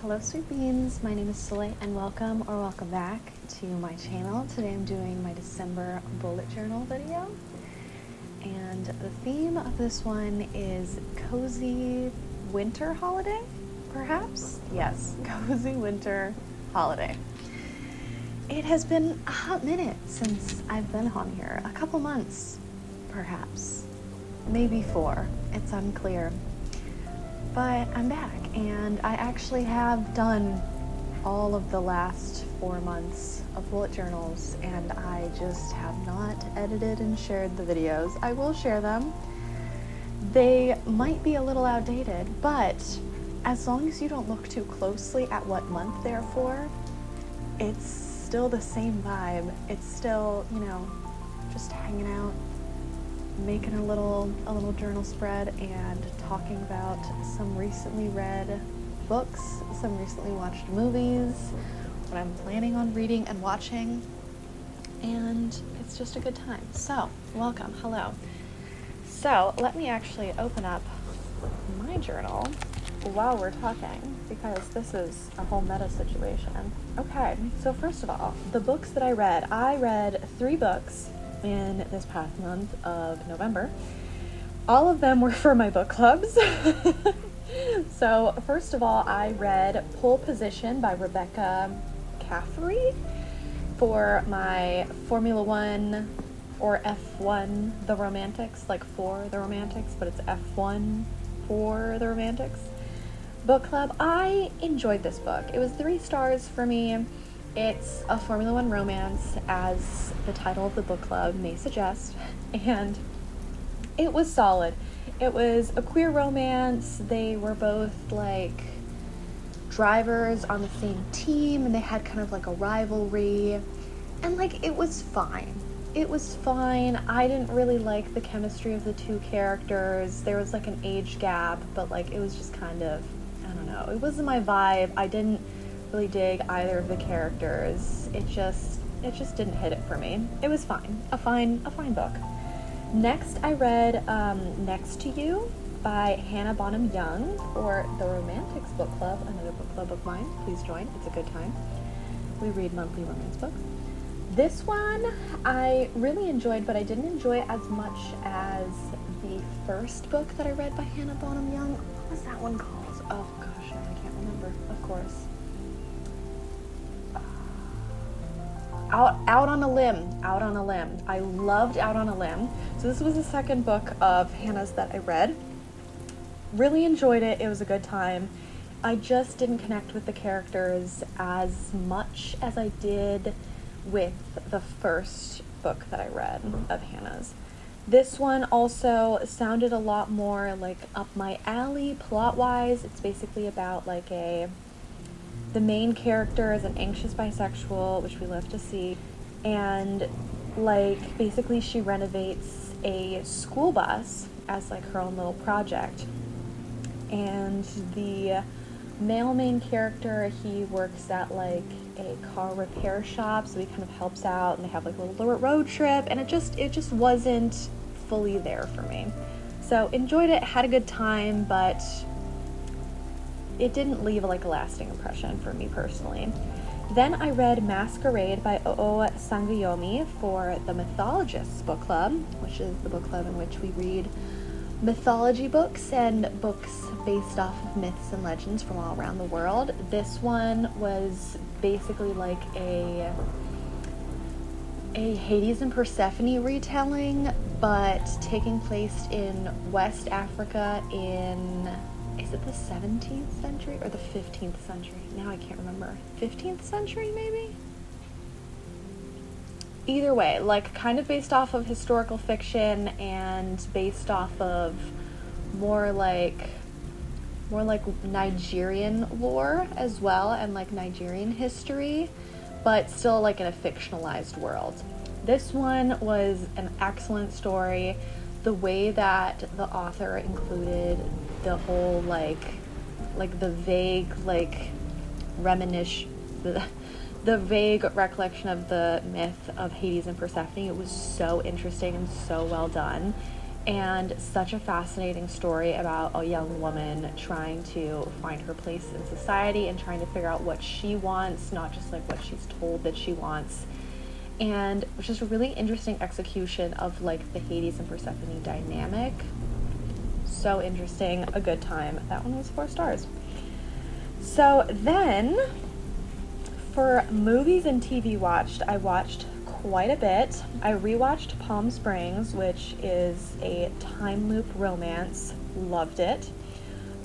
Hello sweet beans, my name is Soleil and welcome back to my channel. Today I'm doing my December bullet journal video. And the theme of this one is cozy winter holiday, perhaps? Yes, cozy winter holiday. It has been a hot minute since I've been on here, a couple months, perhaps, maybe 4, it's unclear. But I'm back, and I actually have done all of the last 4 months of bullet journals, and I just have not edited and shared the videos. I will share them. They might be a little outdated, but as long as you don't look too closely at what month they're for, it's still the same vibe. It's still, just hanging out, making a little journal spread and talking about some recently read books, some recently watched movies, what I'm planning on reading and watching, and it's just a good time. So, welcome, hello. So, let me actually open up my journal while we're talking, because this is a whole meta situation. Okay, so first of all, the books that I read 3 books in this past month of November. All of them were for my book clubs. So first of all, I read Pole Position by Rebecca Caffrey for my Formula One or F1 The Romantics, like for The Romantics, but it's F1 for The Romantics book club. I enjoyed this book. It was 3 stars for me. It's a Formula One romance, as the title of the book club may suggest, and it was solid. It was a queer romance. They were both like drivers on the same team, and they had kind of like a rivalry, and like it was fine. It was fine. I didn't really like the chemistry of the 2 characters. There was like an age gap, but like it was just kind of, I don't know. It wasn't my vibe. I didn't really dig either of the characters. It just didn't hit it for me. It was fine. A fine book. Next, I read Next to You by Hannah Bonham Young for the Romantics Book Club, another book club of mine. Please join. It's a good time. We read monthly romance books. This one I really enjoyed, but I didn't enjoy it as much as the first book that I read by Hannah Bonham Young. What was that one called? Oh gosh, I can't remember. Of course. Out on a Limb. I loved Out on a Limb. So this was the second book of Hannah's that I read. Really enjoyed it. It was a good time. I just didn't connect with the characters as much as I did with the first book that I read of Hannah's. This one also sounded a lot more like up my alley plot-wise. It's basically about like the main character is an anxious bisexual, which we love to see, and like basically she renovates a school bus as like her own little project. And the male main character, he works at like a car repair shop, so he kind of helps out, and they have like a little road trip, and it just wasn't fully there for me. So enjoyed it, had a good time, but it didn't leave like a lasting impression for me personally. Then I read Masquerade by Oo Sangayomi for the Mythologists book club, which is the book club in which we read mythology books and books based off of myths and legends from all around the world. This one was basically like a Hades and Persephone retelling, but taking place in West Africa in, is it the 17th century or the 15th century? Now I can't remember. 15th century maybe? Either way, like kind of based off of historical fiction and based off of more like Nigerian lore as well, and like Nigerian history, but still like in a fictionalized world. This one was an excellent story. The way that the author included the whole like the vague like the vague recollection of the myth of Hades and Persephone, it was so interesting and so well done. and such a fascinating story about a young woman trying to find her place in society and trying to figure out what she wants, not just like what she's told that she wants. And it was just a really interesting execution of like the Hades and Persephone dynamic. So interesting, a good time. That one was 4 stars. So then, for movies and TV watched, I watched quite a bit. I rewatched Palm Springs, which is a time loop romance. Loved it.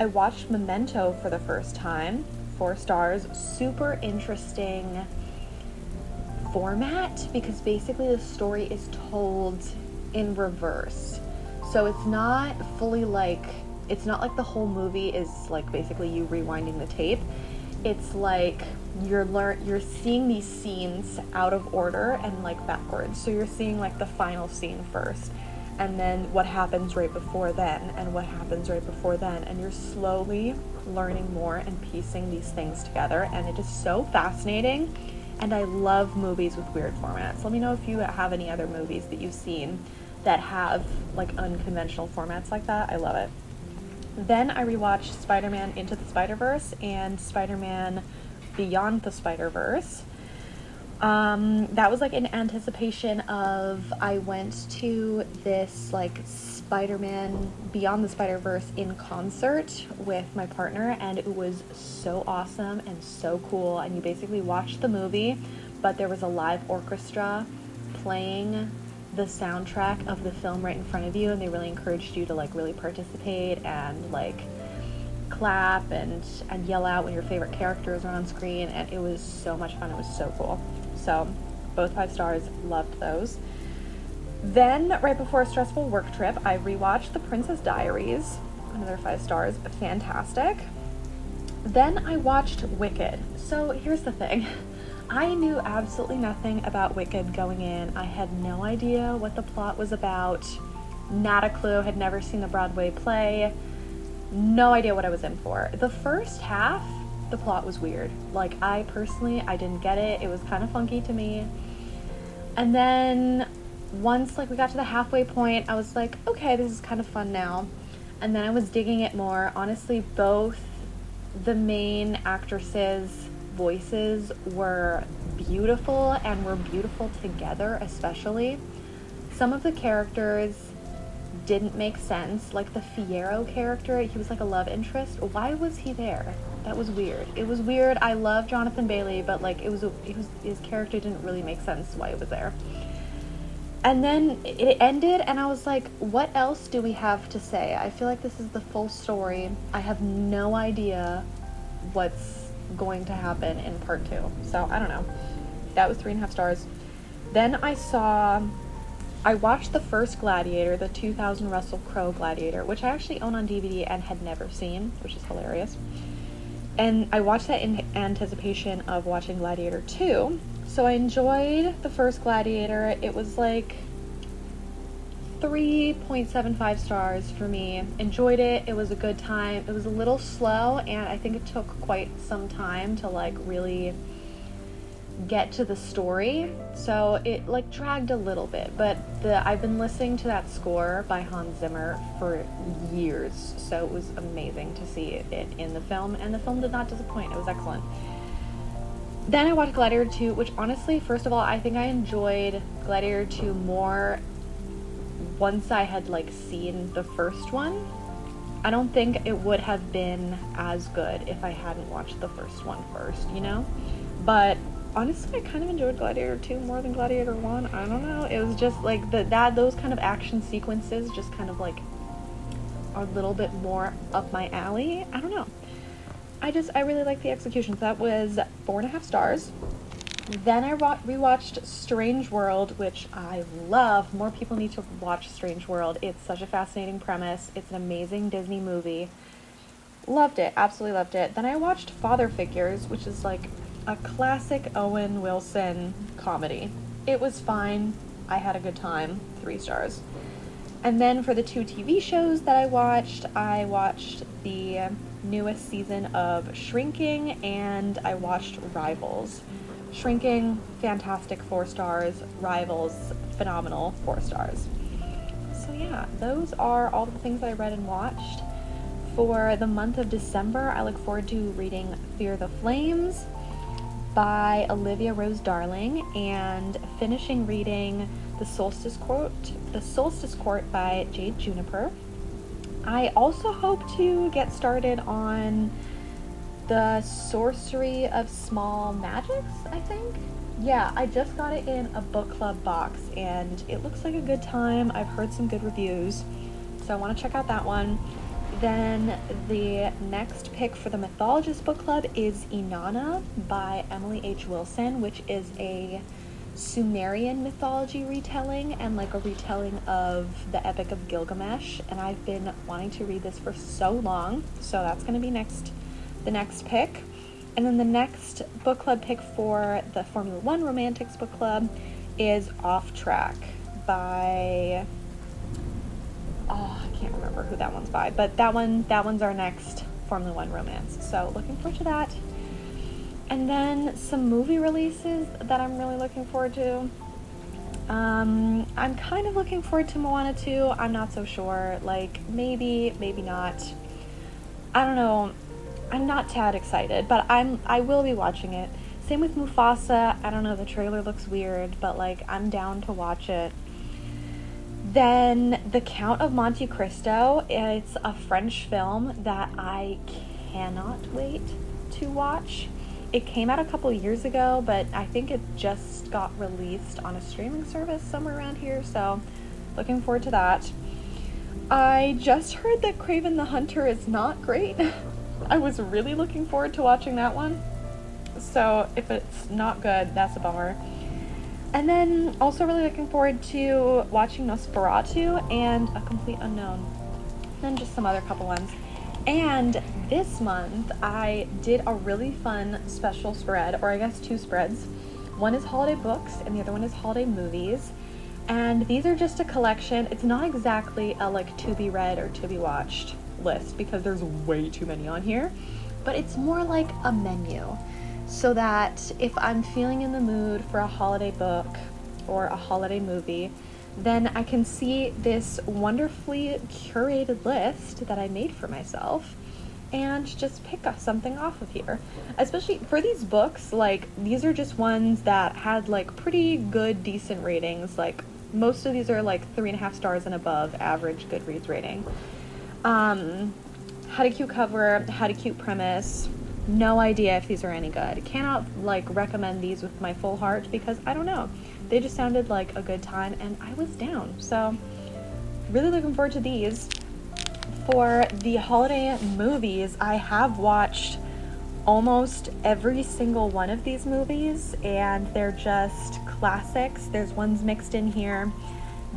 I watched Memento for the first time. 4 stars. Super interesting format, because basically the story is told in reverse. So it's not fully like, it's not like the whole movie is like basically you rewinding the tape. It's like you're seeing these scenes out of order and like backwards. So you're seeing like the final scene first, and then what happens right before then, and what happens right before then, and you're slowly learning more and piecing these things together, and it is so fascinating. And I love movies with weird formats. Let me know if you have any other movies that you've seen that have like unconventional formats like that. I love it. Then I rewatched Spider-Man Into the Spider-Verse and Spider-Man Beyond the Spider-Verse. That was like in anticipation of, I went to this like Spider-Man Beyond the Spider-Verse in concert with my partner, and it was so awesome and so cool. And you basically watched the movie, but there was a live orchestra playing the soundtrack of the film right in front of you, and they really encouraged you to like really participate and like clap and yell out when your favorite characters are on screen, and it was so much fun. It was so cool. So both 5 stars, loved those. Then right before a stressful work trip, I rewatched The Princess Diaries, another 5 stars, fantastic. Then I watched Wicked. So here's the thing. I knew absolutely nothing about Wicked going in. I had no idea what the plot was about. Not a clue. Had never seen the Broadway play. No idea what I was in for. The first half, the plot was weird. Like, I didn't get it. It was kind of funky to me. And then once like we got to the halfway point, I was like, okay, this is kind of fun now. And then I was digging it more. Honestly, both the main actresses' voices were beautiful, and were beautiful together, especially. Some of the characters didn't make sense. Like the Fiyero character, he was like a love interest. Why was he there? That was weird. It was weird. I love Jonathan Bailey, but like his character didn't really make sense why it was there. And then it ended, and I was like, what else do we have to say? I feel like this is the full story. I have no idea what's going to happen in part 2. So I don't know. That was 3.5 stars. Then I watched the first Gladiator, the 2000 Russell Crowe Gladiator, which I actually own on DVD and had never seen, which is hilarious. And I watched that in anticipation of watching Gladiator 2. So I enjoyed the first Gladiator. It was like 3.75 stars for me. Enjoyed it. It was a good time. It was a little slow, and I think it took quite some time to like really get to the story. So it like dragged a little bit, but I've been listening to that score by Hans Zimmer for years. So it was amazing to see it in the film, and the film did not disappoint. It was excellent. Then I watched Gladiator 2, which honestly, first of all, I think I enjoyed Gladiator 2 more once I had like seen the first one. I don't think it would have been as good if I hadn't watched the first one first, you know? But honestly, I kind of enjoyed Gladiator 2 more than Gladiator 1. I don't know. It was just like those kind of action sequences just kind of like are a little bit more up my alley. I don't know. I really like the executions. That was 4.5 stars. Then I rewatched Strange World, which I love. More people need to watch Strange World. It's such a fascinating premise. It's an amazing Disney movie. Loved it. Absolutely loved it. Then I watched Father Figures, which is like a classic Owen Wilson comedy. It was fine. I had a good time. 3 stars. And then for the 2 TV shows that I watched the newest season of Shrinking, and I watched Rivals. Shrinking, fantastic, 4 stars. Rivals, phenomenal, 4 stars. So yeah, those are all the things that I read and watched. For the month of December, I look forward to reading Fear the Flames by Olivia Rose Darling and finishing reading The Solstice Court by Jade Juniper. I also hope to get started on The Sorcery of Small Magics, I think. Yeah, I just got it in a book club box and it looks like a good time. I've heard some good reviews, so I want to check out that one. Then the next pick for the Mythologists book club is Inanna by Emily H. Wilson, which is a Sumerian mythology retelling and like a retelling of the Epic of Gilgamesh, and I've been wanting to read this for so long, so that's going to be the next pick. And then the next book club pick for the Formula One Romantics book club is Off Track by, I can't remember who that one's by, but that one's our next Formula One romance, so looking forward to that. And then some movie releases that I'm really looking forward to. I'm kind of looking forward to Moana 2. I'm not so sure. Like, maybe not. I don't know. I'm not tad excited, but I will be watching it. Same with Mufasa. I don't know, the trailer looks weird, but like, I'm down to watch it. Then The Count of Monte Cristo. It's a French film that I cannot wait to watch. It came out a couple years ago, but I think it just got released on a streaming service somewhere around here, so looking forward to that. I just heard that Kraven the Hunter is not great. I was really looking forward to watching that one, so if it's not good, that's a bummer. And then also really looking forward to watching Nosferatu and A Complete Unknown, and just some other couple ones. And this month, I did a really fun special spread, or I guess two spreads. One is holiday books, and the other one is holiday movies. And these are just a collection. It's not exactly a like to be read or to be watched list, because there's way too many on here. But it's more like a menu, so that if I'm feeling in the mood for a holiday book or a holiday movie, then I can see this wonderfully curated list that I made for myself and just pick something off of here. Especially for these books, like, these are just ones that had like pretty good, decent ratings. Like, most of these are like 3.5 stars and above average Goodreads rating. Had a cute cover, had a cute premise. No idea if these are any good. Cannot like recommend these with my full heart because I don't know. They just sounded like a good time and I was down. So really looking forward to these. For the holiday movies, I have watched almost every single one of these movies and they're just classics. There's ones mixed in here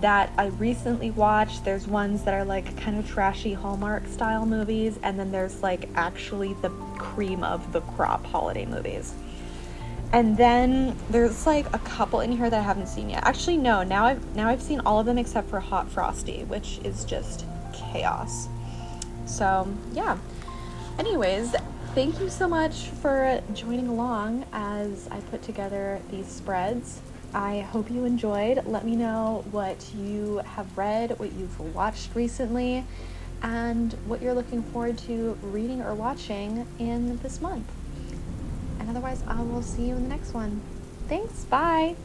that I recently watched. There's ones that are like kind of trashy Hallmark style movies, and then there's like actually the cream of the crop holiday movies. And then there's like a couple in here that I haven't seen yet. Actually, no, now I've seen all of them except for Hot Frosty, which is just chaos. So yeah. Anyways, thank you so much for joining along as I put together these spreads. I hope you enjoyed. Let me know what you have read, what you've watched recently, and what you're looking forward to reading or watching in this month. And otherwise, I will see you in the next one. Thanks. Bye.